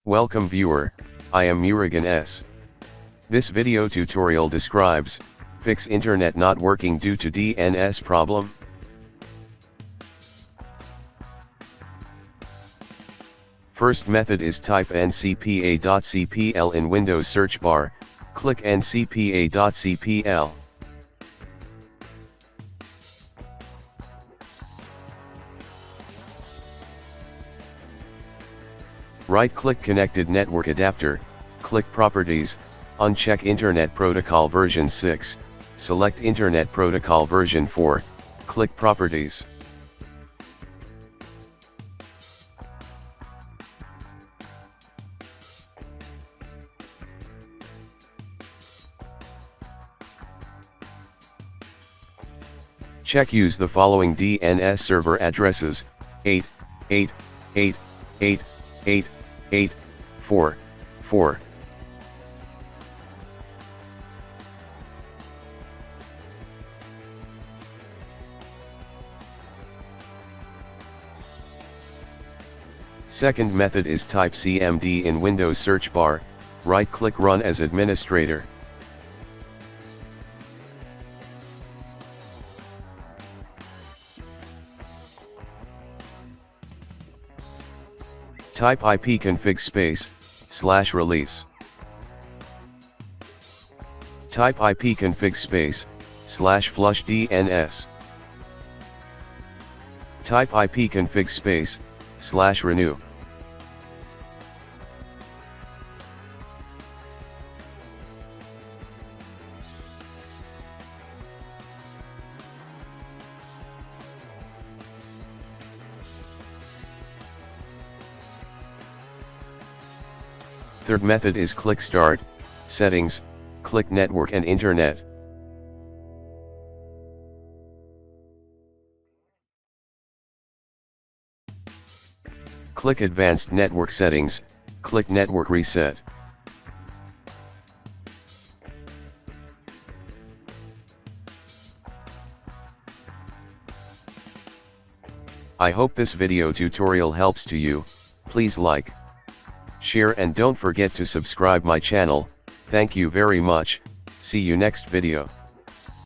Welcome viewer, I am Murugan S. This video tutorial describes, fix internet not working due to DNS problem. First method is type ncpa.cpl in Windows search bar, click ncpa.cpl. Right-click Connected Network Adapter, click Properties, uncheck Internet Protocol version 6, select Internet Protocol version 4, click Properties. Use the following DNS server addresses: 888888844. Second method is type CMD in Windows search bar, right-click Run as administrator. Type ipconfig /release. Type ipconfig /flush DNS. Type ipconfig /renew. Third method is click Start, Settings, click Network and Internet. Click Advanced Network Settings, click Network Reset. I hope this video tutorial helps to you. Please like, share and don't forget to subscribe my channel. Thank you very much. See you next video.